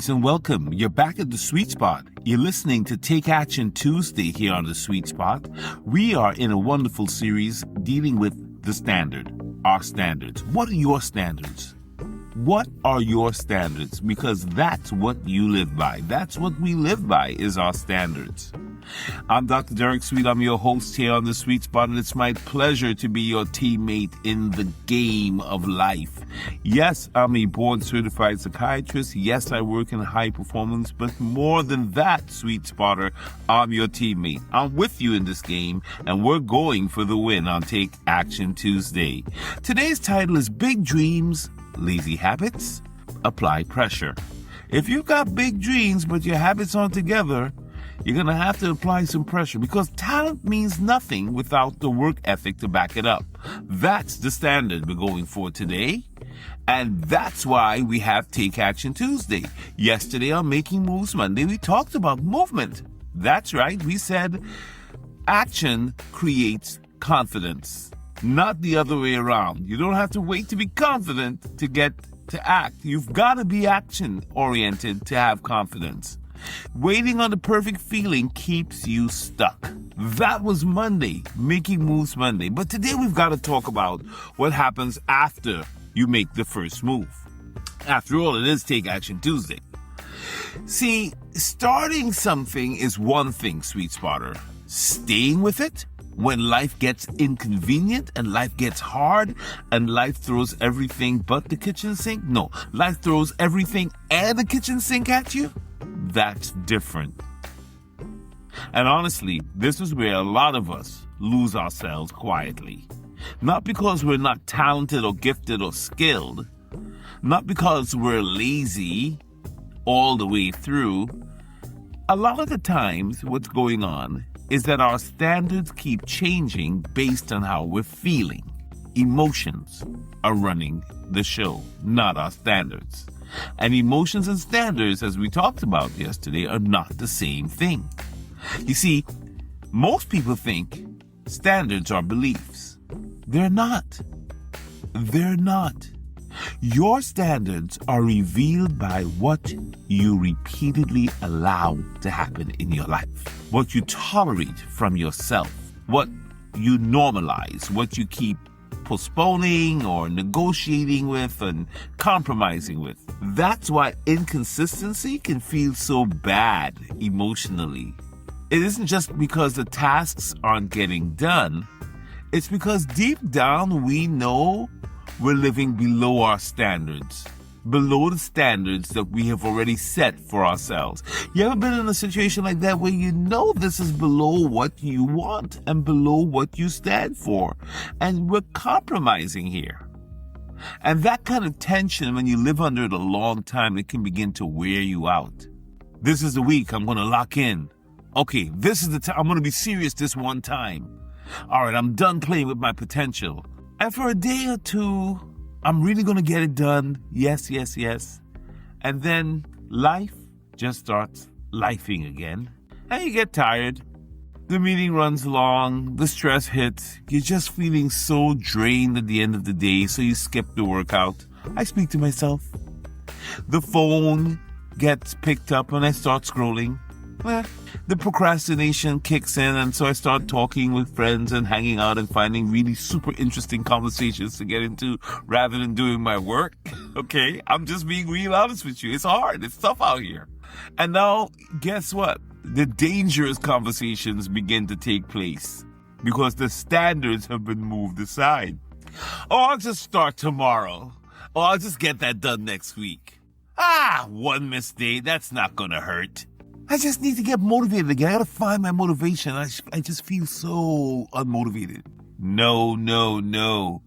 Greetings and welcome. You're back at the Sweet Spot. You're listening to Take Action Tuesday here on the Sweet Spot. We are in a wonderful series dealing with the standard, our standards. What are your standards? What are your standards? Because that's what you live by. That's what we live by, is our standards. I'm Dr. Derek Sweet. I'm your host here on the Sweet Spot, and it's my pleasure to be your teammate in the game of life. Yes, I'm a board-certified psychiatrist. Yes, I work in high performance, but more than that, Sweet Spotter, I'm your teammate. I'm with you in this game, and we're going for the win on Take Action Tuesday. Today's title is Big Dreams, Lazy Habits, Apply Pressure. If you've got big dreams, but your habits aren't together, you're going to have to apply some pressure, because talent means nothing without the work ethic to back it up. That's the standard we're going for today. And that's why we have Take Action Tuesday. Yesterday on Making Moves Monday, we talked about movement. That's right. We said action creates confidence, not the other way around. You don't have to wait to be confident to get to act. You've got to be action-oriented to have confidence. Waiting on the perfect feeling keeps you stuck. That was Monday, Making Moves Monday. But today we've got to talk about what happens after you make the first move. After all, it is Take Action Tuesday. See, starting something is one thing, Sweet Spotter. Staying with it when life gets inconvenient and life gets hard and life throws everything but the kitchen sink? No, life throws everything and the kitchen sink at you? That's different. And honestly, this is where a lot of us lose ourselves quietly. Not because we're not talented or gifted or skilled, not because we're lazy all the way through. A lot of the times what's going on is that our standards keep changing based on how we're feeling. Emotions are running the show, not our standards. And emotions and standards, as we talked about yesterday, are not the same thing. You see, most people think standards are beliefs. They're not. They're not. Your standards are revealed by what you repeatedly allow to happen in your life, what you tolerate from yourself, what you normalize, what you keep postponing or negotiating with and compromising with. That's why inconsistency can feel so bad emotionally. It isn't just because the tasks aren't getting done. It's because deep down we know we're living below our standards, below the standards that we have already set for ourselves. You ever been in a situation like that where you know this is below what you want and below what you stand for, and we're compromising here? And that kind of tension, when you live under it a long time, it can begin to wear you out. This is the week I'm going to lock in. Okay, this is the time. I'm going to be serious this one time. All right, I'm done playing with my potential. And for a day or two, I'm really going to get it done. Yes, yes, yes. And then life just starts lifing again. And you get tired. The meeting runs long. The stress hits. You're just feeling so drained at the end of the day, so you skip the workout. I speak to myself. The phone gets picked up and I start scrolling. The procrastination kicks in, and so I start talking with friends and hanging out and finding really super interesting conversations to get into rather than doing my work. Okay, I'm just being real honest with you. It's hard. It's tough out here. And now, guess what? The dangerous conversations begin to take place because the standards have been moved aside. Oh, I'll just start tomorrow. Oh, I'll just get that done next week. One missed day. That's not going to hurt. I just need to get motivated again. I gotta find my motivation. I just feel so unmotivated. No.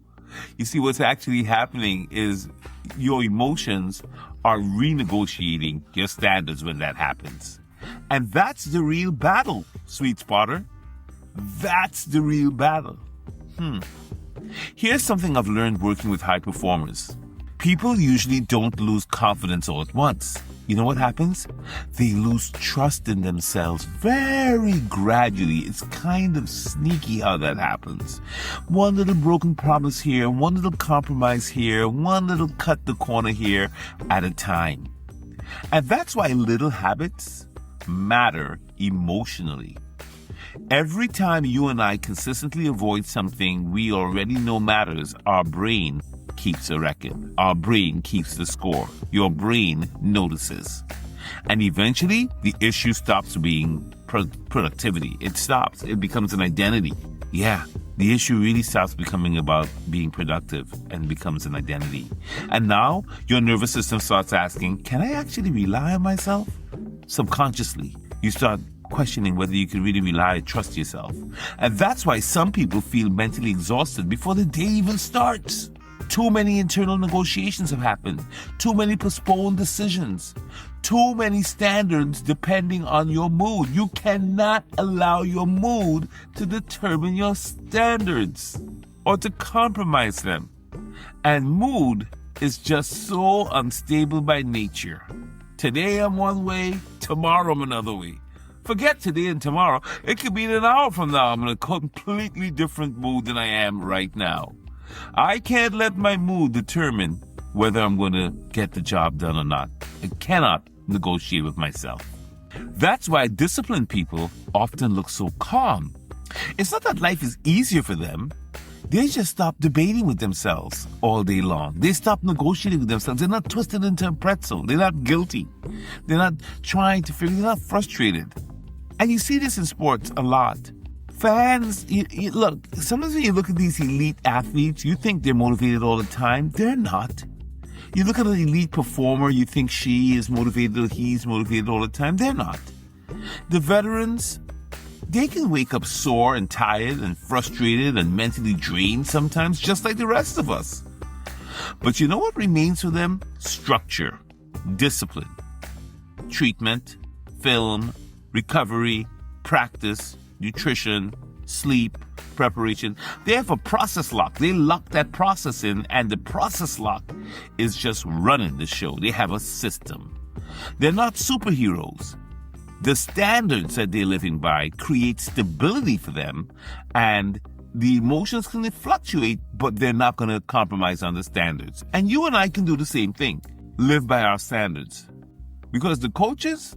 You see, what's actually happening is your emotions are renegotiating your standards when that happens. And that's the real battle, Sweet Spotter. That's the real battle. Here's something I've learned working with high performers. People usually don't lose confidence all at once. You know what happens? They lose trust in themselves very gradually. It's kind of sneaky how that happens. One little broken promise here, one little compromise here, one little cut the corner here at a time. And that's why little habits matter emotionally. Every time you and I consistently avoid something we already know matters, our brain keeps a record. Our brain keeps the score. Your brain notices. And eventually, the issue stops being productivity. It stops. It becomes an identity. Yeah, the issue really stops becoming about being productive and becomes an identity. And now, your nervous system starts asking, can I actually rely on myself? Subconsciously, you start questioning whether you can really rely or trust yourself. And that's why some people feel mentally exhausted before the day even starts. Too many internal negotiations have happened. Too many postponed decisions. Too many standards depending on your mood. You cannot allow your mood to determine your standards or to compromise them. And mood is just so unstable by nature. Today I'm one way, tomorrow I'm another way. Forget today and tomorrow. It could be in an hour from now I'm in a completely different mood than I am right now. I can't let my mood determine whether I'm going to get the job done or not. I cannot negotiate with myself. That's why disciplined people often look so calm. It's not that life is easier for them. They just stop debating with themselves all day long. They stop negotiating with themselves. They're not twisted into a pretzel. They're not guilty. They're not trying to figure. They're not frustrated. And you see this in sports a lot. Fans, look, sometimes when you look at these elite athletes, you think they're motivated all the time. They're not. You look at an elite performer, you think she is motivated or he's motivated all the time. They're not. The veterans, they can wake up sore and tired and frustrated and mentally drained sometimes, just like the rest of us. But you know what remains for them? Structure, discipline, treatment, film, recovery, practice, nutrition, sleep, preparation. They have a process lock. They lock that process in, and the process lock is just running the show. They have a system. They're not superheroes. The standards that they're living by create stability for them, and the emotions can fluctuate, but they're not going to compromise on the standards. And you and I can do the same thing. Live by our standards. Because the coaches,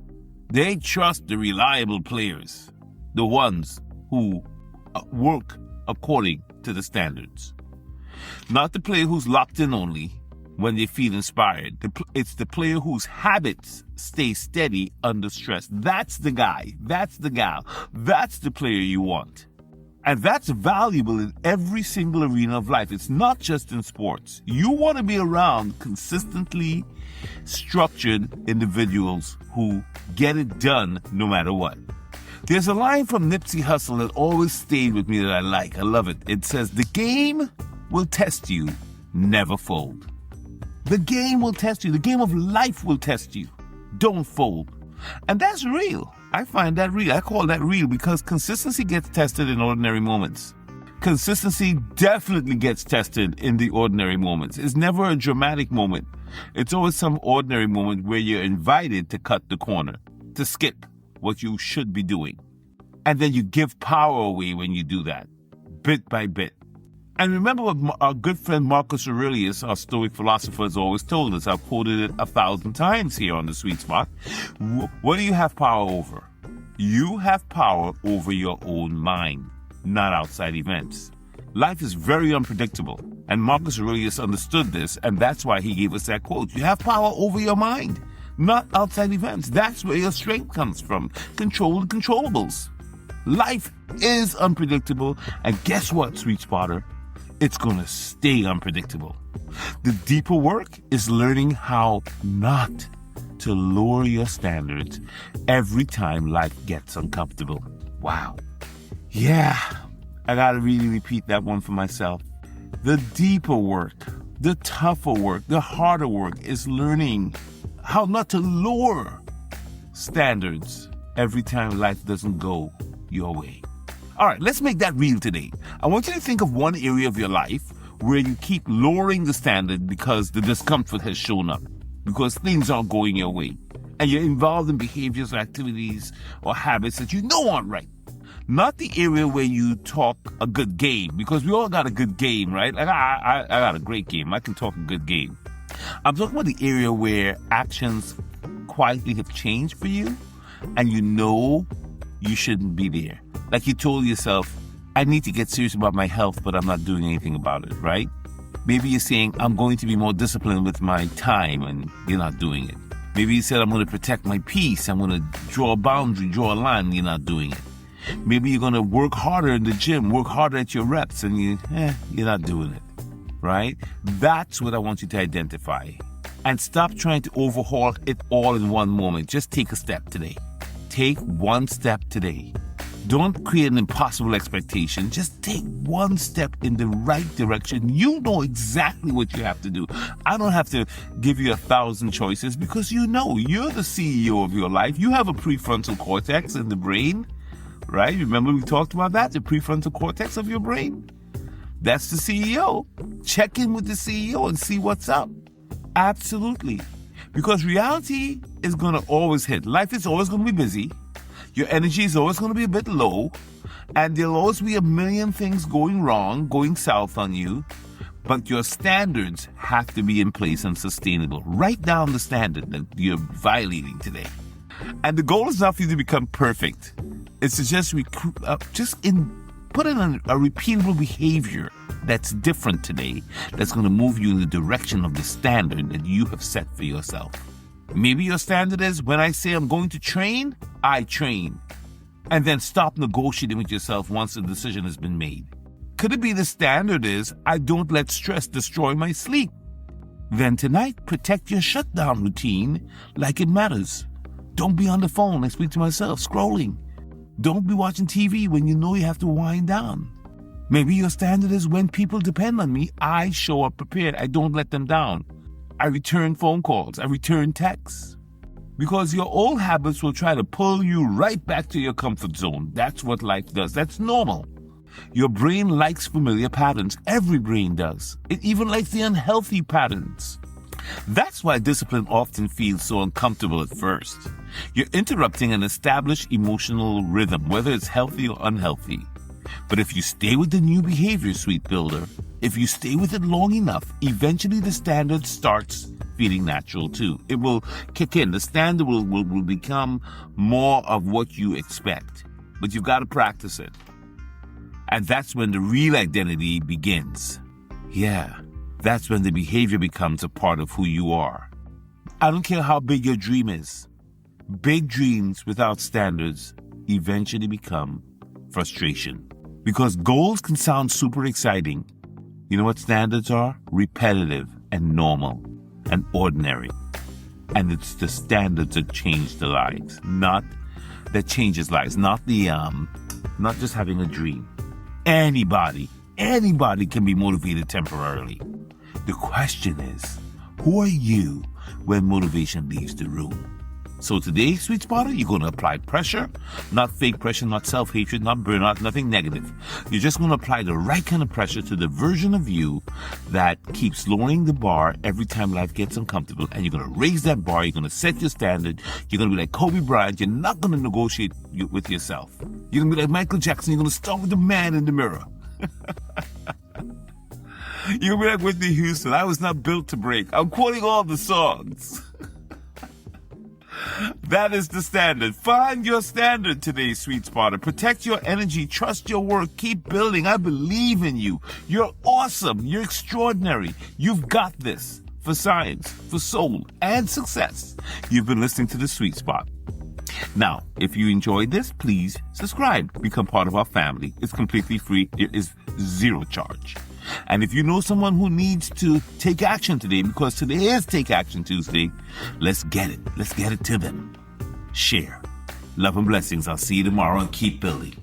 they trust the reliable players, the ones who work according to the standards. Not the player who's locked in only when they feel inspired. It's the player whose habits stay steady under stress. That's the guy. That's the gal. That's the player you want. And that's valuable in every single arena of life. It's not just in sports. You want to be around consistently structured individuals who get it done no matter what. There's a line from Nipsey Hussle that always stayed with me that I like. I love it. It says, the game will test you, never fold. The game will test you. The game of life will test you. Don't fold. And that's real. I find that real. I call that real because consistency gets tested in ordinary moments. Consistency definitely gets tested in the ordinary moments. It's never a dramatic moment. It's always some ordinary moment where you're invited to cut the corner, to skip what you should be doing. And then you give power away when you do that, bit by bit. And remember what our good friend Marcus Aurelius, our Stoic philosopher, has always told us. I've quoted it 1,000 times here on The Sweet Spot. What do you have power over? You have power over your own mind, not outside events. Life is very unpredictable, and Marcus Aurelius understood this, and that's why he gave us that quote. You have power over your mind, not outside events. That's where your strength comes from. Control the controllables. Life is unpredictable, and guess what, Sweet Spotter? It's going to stay unpredictable. The deeper work is learning how not to lower your standards every time life gets uncomfortable. Wow. Yeah, I got to really repeat that one for myself. The deeper work, the tougher work, the harder work is learning how not to lower standards every time life doesn't go your way. All right, let's make that real today. I want you to think of one area of your life where you keep lowering the standard because the discomfort has shown up, because things aren't going your way, and you're involved in behaviors or activities or habits that you know aren't right. Not the area where you talk a good game, because we all got a good game, right? I got a great game. I can talk a good game. I'm talking about the area where actions quietly have changed for you, and you know you shouldn't be there. Like you told yourself, I need to get serious about my health, but I'm not doing anything about it, right? Maybe you're saying, I'm going to be more disciplined with my time, and you're not doing it. Maybe you said, I'm going to protect my peace. I'm going to draw a boundary, draw a line, and you're not doing it. Maybe you're going to work harder in the gym, work harder at your reps, and you're not doing it, right? That's what I want you to identify. And stop trying to overhaul it all in one moment. Just take a step today. Take one step today. Don't create an impossible expectation. Just take one step in the right direction. You know exactly what you have to do. I don't have to give you 1,000 choices because you know you're the CEO of your life. You have a prefrontal cortex in the brain, right? Remember we talked about that, the prefrontal cortex of your brain? That's the CEO. Check in with the CEO and see what's up. Absolutely. Because reality is going to always hit. Life is always going to be busy. Your energy is always going to be a bit low, and there'll always be a million things going wrong, going south on you, but your standards have to be in place and sustainable. Write down the standard that you're violating today. And the goal is not for you to become perfect. It's to just put in a repeatable behavior that's different today, that's going to move you in the direction of the standard that you have set for yourself. Maybe your standard is, when I say I'm going to train, I train. And then stop negotiating with yourself once the decision has been made. Could it be the standard is, I don't let stress destroy my sleep? Then tonight, protect your shutdown routine like it matters. Don't be on the phone, I speak to myself, scrolling. Don't be watching TV when you know you have to wind down. Maybe your standard is, when people depend on me, I show up prepared. I don't let them down. I return phone calls. I return texts. Because your old habits will try to pull you right back to your comfort zone. That's what life does. That's normal. Your brain likes familiar patterns. Every brain does. It even likes the unhealthy patterns. That's why discipline often feels so uncomfortable at first. You're interrupting an established emotional rhythm, whether it's healthy or unhealthy. But if you stay with the new behavior, sweet builder, if you stay with it long enough, eventually the standard starts feeling natural too. It will kick in. The standard will become more of what you expect. But you've got to practice it. And that's when the real identity begins. Yeah, that's when the behavior becomes a part of who you are. I don't care how big your dream is. Big dreams without standards eventually become frustration. Because goals can sound super exciting. You know what standards are? Repetitive and normal and ordinary. And it's the standards that change the lives, not that changes lives, not just having a dream. Anybody can be motivated temporarily. The question is, who are you when motivation leaves the room? So today, sweet spotter, you're going to apply pressure, not fake pressure, not self-hatred, not burnout, nothing negative. You're just going to apply the right kind of pressure to the version of you that keeps lowering the bar every time life gets uncomfortable. And you're going to raise that bar. You're going to set your standard. You're going to be like Kobe Bryant. You're not going to negotiate with yourself. You're going to be like Michael Jackson. You're going to start with the man in the mirror. You're going to be like Whitney Houston. I was not built to break. I'm quoting all the songs. That is the standard. Find your standard today, sweet spotter. Protect your energy. Trust your work. Keep building. I believe in you. You're awesome. You're extraordinary. You've got this. For science, for soul, and success. You've been listening to The Sweet Spot. Now, if you enjoyed this, please subscribe. Become part of our family. It's completely free. It is zero charge. And if you know someone who needs to take action today, because today is Take Action Tuesday, let's get it. Let's get it to them. Share. Love and blessings. I'll see you tomorrow, and keep building.